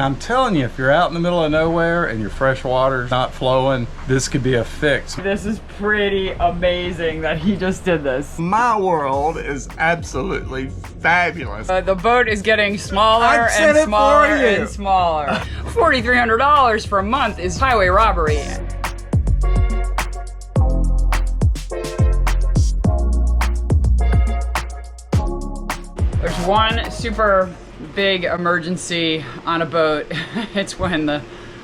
I'm telling you, if you're out in the middle of nowhere and your fresh water's not flowing, this could be a fix. This is pretty amazing that he just did this. My world is absolutely fabulous. The boat is getting smaller and smaller and smaller. $4,300 for a month is highway robbery. There's one super big emergency on a boat. It's when the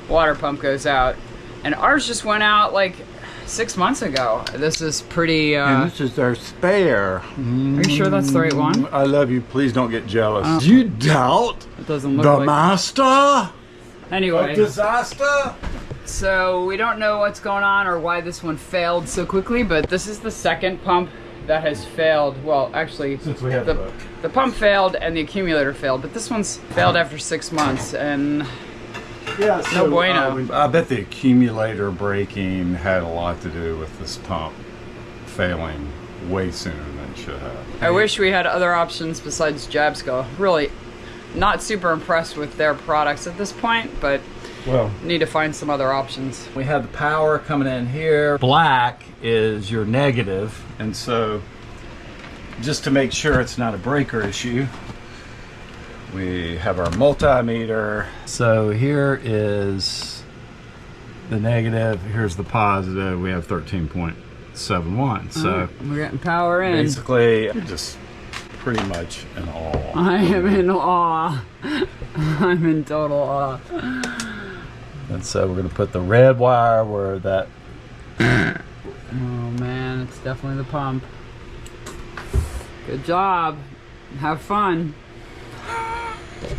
water pump goes out, and ours just went out like 6 months ago. This is pretty and this is our spare. Are you sure that's the right one? I love you, please don't get jealous. Do you doubt It doesn't look the like master anyway of disaster? So we don't know what's going on or why this one failed so quickly, but this is the second pump that has failed. Well, actually, since we have the pump failed and the accumulator failed, but this one's failed after 6 months, and yeah, so, no bueno. I bet the accumulator breaking had a lot to do with this pump failing way sooner than it should have. I wish we had other options besides Jabsco. Really not super impressed with their products at this point, but well, need to find some other options. We have the power coming in here. Black is your negative, and so just to make sure it's not a breaker issue, we have our multimeter. So here is the negative, here's the positive. We have 13.71. So we're getting power in. Basically, I'm just pretty much in awe. I am in awe. I'm in total awe. And so we're going to put the red wire where that... Oh man, it's definitely the pump. Good job. Have fun.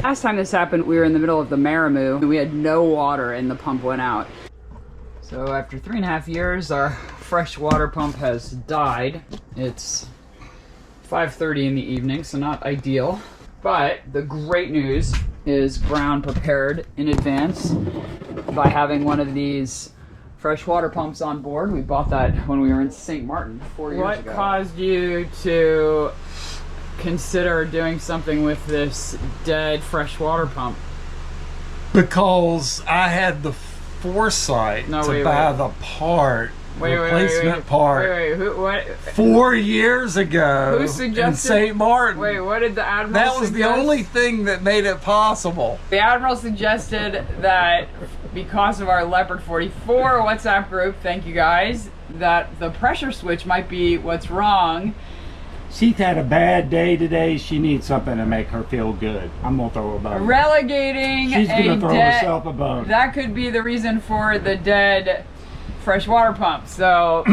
Last time this happened, we were in the middle of the Marimu. We had no water and the pump went out. So after 3.5 years, our fresh water pump has died. It's 5:30 in the evening, so not ideal. But the great news is Brown prepared in advance by having one of these fresh water pumps on board. We bought that when we were in St. Martin 4 years ago. What caused you to consider doing something with this dead fresh water pump? Because I had the foresight to buy the part, replacement part. What? 4 years ago. Who suggested? In St. Martin. Wait, what did the Admiral That was suggest? the only thing that made it possible. The Admiral suggested that because of our Leopard 44 WhatsApp group, thank you guys, that the pressure switch might be what's wrong. She's had a bad day today. She needs something to make her feel good. I'm gonna throw her a bone. Relegating She's gonna throw herself a bone. That could be the reason for the dead fresh water pump. So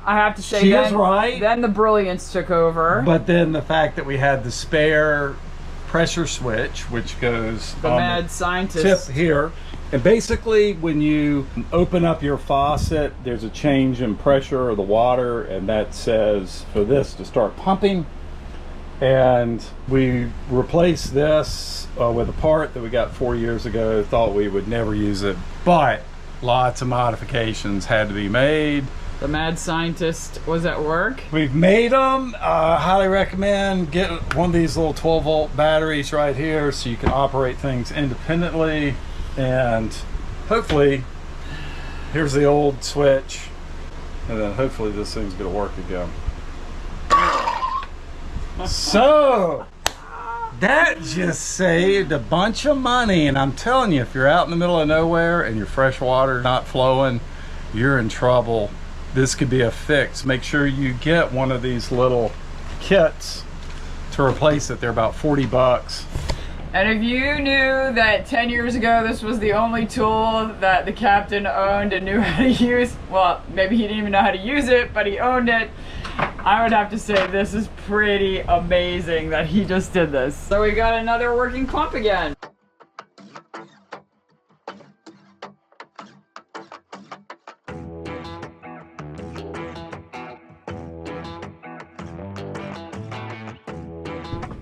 I have to say, she is right. Then the brilliance took over. But then the fact that we had the spare pressure switch, which goes the on mad the scientist tip here. And basically, when you open up your faucet, there's a change in pressure of the water, and that says for this to start pumping. And we replaced this with a part that we got 4 years ago. Thought we would never use it, but lots of modifications had to be made. The mad scientist was at work. We've made them. Highly recommend getting one of these little 12-volt batteries right here so you can operate things independently. And hopefully, here's the old switch, and then hopefully this thing's gonna work again. So that just saved a bunch of money, and I'm telling you, if you're out in the middle of nowhere and your fresh water's not flowing, you're in trouble. This could be a fix. Make sure you get one of these little kits to replace it. They're about 40 bucks. And if you knew that 10 years ago this was the only tool that the captain owned and knew how to use, well, maybe he didn't even know how to use it, but he owned it, I would have to say this is pretty amazing that he just did this. So we got another working pump again.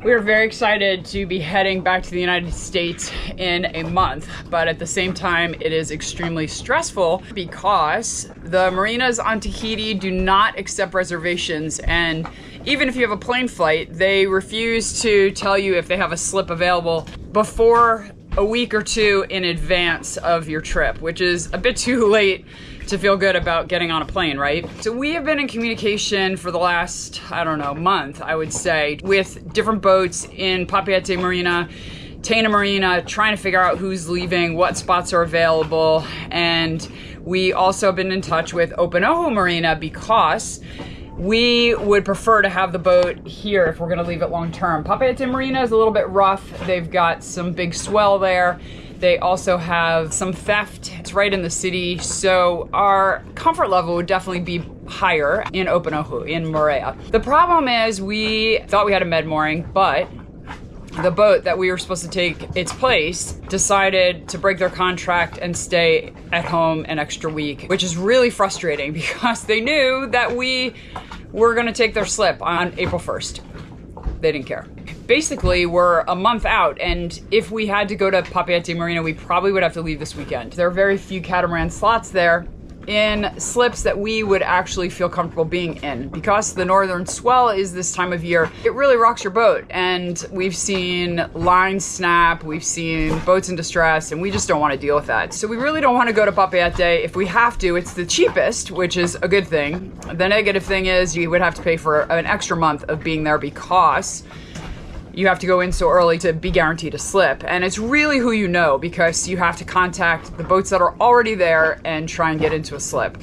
We are very excited to be heading back to the United States in a month, but at the same time, it is extremely stressful because the marinas on Tahiti do not accept reservations, and even if you have a plane flight, they refuse to tell you if they have a slip available before a week or two in advance of your trip, which is a bit too late to feel good about getting on a plane, right? So we have been in communication for the last, I don't know, month, I would say, with different boats in Papeete Marina, Taina Marina, trying to figure out who's leaving, what spots are available. And we also have been in touch with Opunohu Marina because we would prefer to have the boat here if we're gonna leave it long term. Papeete Marina is a little bit rough. They've got some big swell there. They also have some theft. It's right in the city, so our comfort level would definitely be higher in Opunohu, in Moorea. The problem is we thought we had a med mooring, but the boat that we were supposed to take its place decided to break their contract and stay at home an extra week, which is really frustrating because they knew that we were gonna take their slip on April 1st. They didn't care. Basically, we're a month out, and if we had to go to Papeete Marina, we probably would have to leave this weekend. There are very few catamaran slots there in slips that we would actually feel comfortable being in. Because the northern swell is this time of year, it really rocks your boat. And we've seen lines snap, we've seen boats in distress, and we just don't want to deal with that. So we really don't want to go to Papeete. If we have to, it's the cheapest, which is a good thing. The negative thing is you would have to pay for an extra month of being there because you have to go in so early to be guaranteed a slip. And it's really who you know, because you have to contact the boats that are already there and try and get into a slip.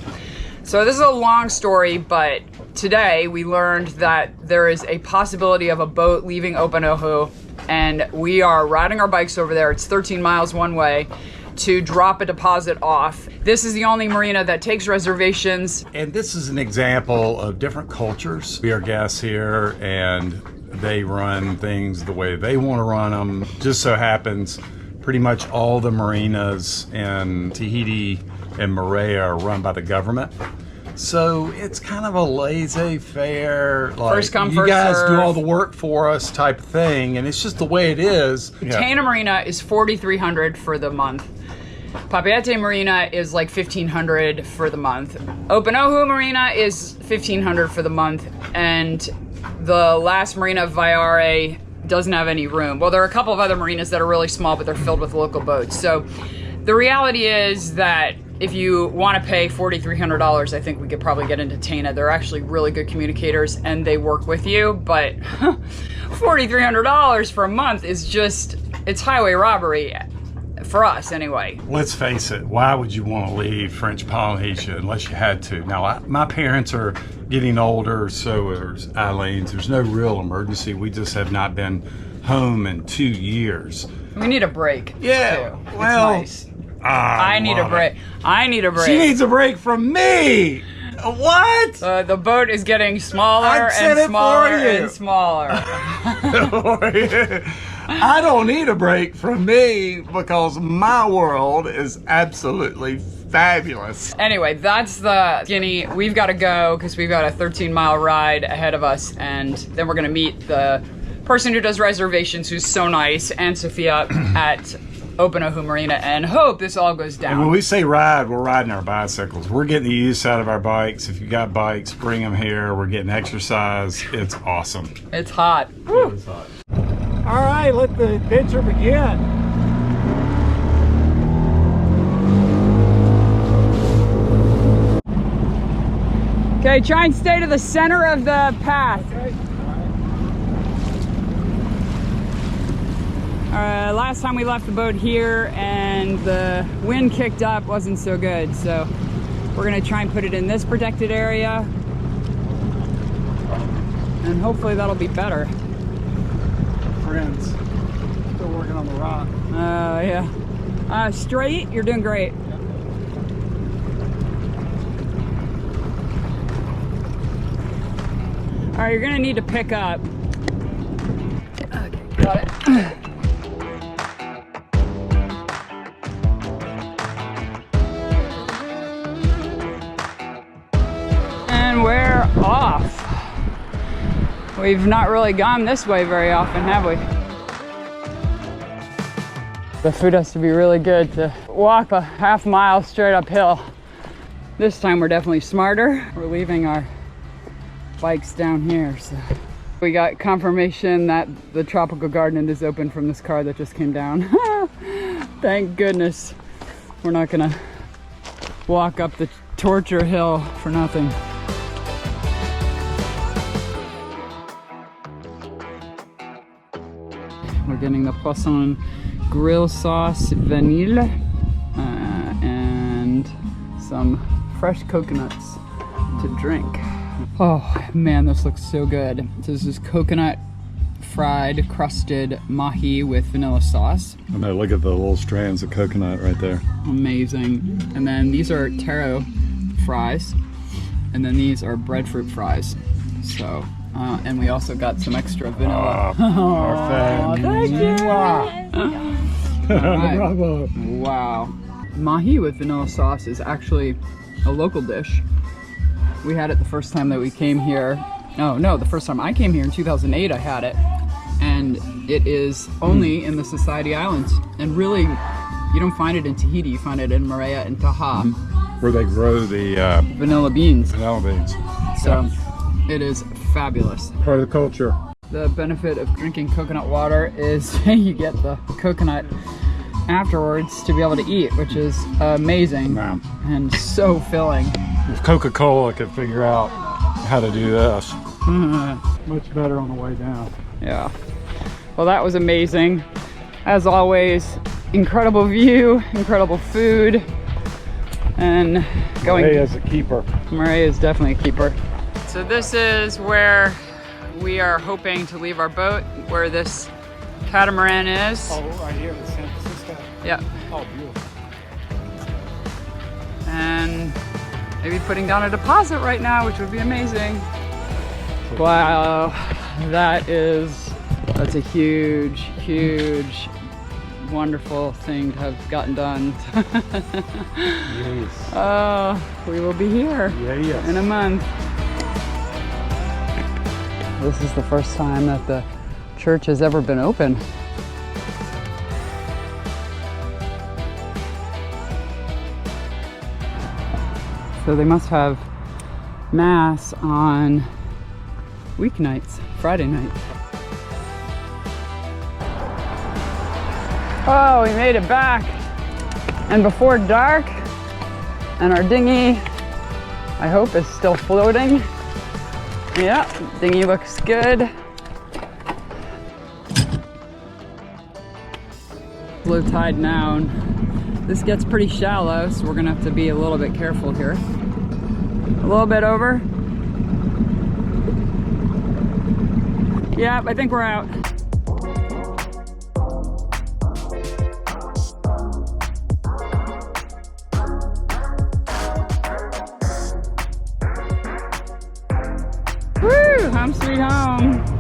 So this is a long story, but today we learned that there is a possibility of a boat leaving Opunohu, and we are riding our bikes over there. It's 13 miles one way to drop a deposit off. This is the only marina that takes reservations. And this is an example of different cultures. We are guests here, and they run things the way they want to run them. Just so happens pretty much all the marinas in Tahiti and Moorea are run by the government. So it's kind of a laissez-faire, like, First come, you first guys serve. do all the work for us type of thing, and it's just the way it is. Taina Marina is $4,300 for the month. Papeete Marina is like $1,500 for the month. Opunohu Marina is $1,500 for the month, and the last marina, Vaiare, doesn't have any room. Well, there are a couple of other marinas that are really small, but they're filled with local boats. So the reality is that if you want to pay $4,300, I think we could probably get into Taina. They're actually really good communicators and they work with you, but $4,300 for a month is just, it's highway robbery. For us, anyway. Let's face it, why would you want to leave French Polynesia unless you had to? Now, my parents are getting older, so is Eileen's. There's no real emergency. We just have not been home in 2 years. We need a break. Yeah, too. well, It's nice. I need a break. I need a break. She needs a break from me. What? The boat is getting smaller I'd set and it smaller for you. and smaller. I don't need a break from me because my world is absolutely fabulous. Anyway, that's the skinny. We've got to go because we've got a 13-mile ride ahead of us, and then we're going to meet the person who does reservations, who's so nice, and Sophia at Opunohu Marina, and hope this all goes down. And when we say ride, we're riding our bicycles. We're getting the use out of our bikes. If you got bikes, bring them here. We're getting exercise. It's awesome. It's hot. Woo. It's hot. All right, let the adventure begin. Okay, try and stay to the center of the path. Last time we left the boat here and the wind kicked up, wasn't so good. So we're gonna try and put it in this protected area, and hopefully that'll be better. Friends, still working on the rock. Yeah. Straight, you're doing great. All right, you're gonna need to pick up. Okay, got it. And we're off. We've not really gone this way very often, have we? The food has to be really good to walk a half mile straight uphill. This time we're definitely smarter. We're leaving our bikes down here, so. We got confirmation that the tropical garden is open from this car that just came down. Thank goodness we're not gonna walk up the torture hill for nothing. We're getting the poisson grill sauce vanille and some fresh coconuts to drink. Oh man, this looks so good. This is coconut fried crusted mahi with vanilla sauce. And now look at the little strands of coconut right there. Amazing. And then these are taro fries, and then these are breadfruit fries. So, and we also got some extra vanilla. Perfect. Thank you. All right. Bravo. Wow. Mahi with vanilla sauce is actually a local dish. We had it the first time that we came here. Oh no, the first time I came here in 2008 I had it. And it is only in the Society Islands. And really, you don't find it in Tahiti, you find it in Moorea and Taha. Where they grow the Vanilla beans. vanilla beans. So it is fabulous. Part of the culture. The benefit of drinking coconut water is you get the coconut afterwards to be able to eat, which is amazing. Wow. And so filling. If Coca-Cola could figure out how to do this. Much better on the way down. Yeah. Well, that was amazing. As always, incredible view, incredible food, and going. Hey, as a keeper. Maria is definitely a keeper. So this is where we are hoping to leave our boat, where this catamaran is. Oh, right here in San Francisco. Yeah. Oh, beautiful. And maybe putting down a deposit right now, which would be amazing. Wow, that's a huge, huge, wonderful thing to have gotten done. Yes. Oh, we will be here Yes. in a month. This is the first time that the church has ever been open. So they must have mass on weeknights, Friday night. Oh, we made it back. And before dark, and our dinghy, I hope, is still floating. Yeah, dinghy looks good. Low tide now, and this gets pretty shallow, so we're gonna have to be a little bit careful here. A little bit over. Yeah, I think we're out. Woo! Home sweet home.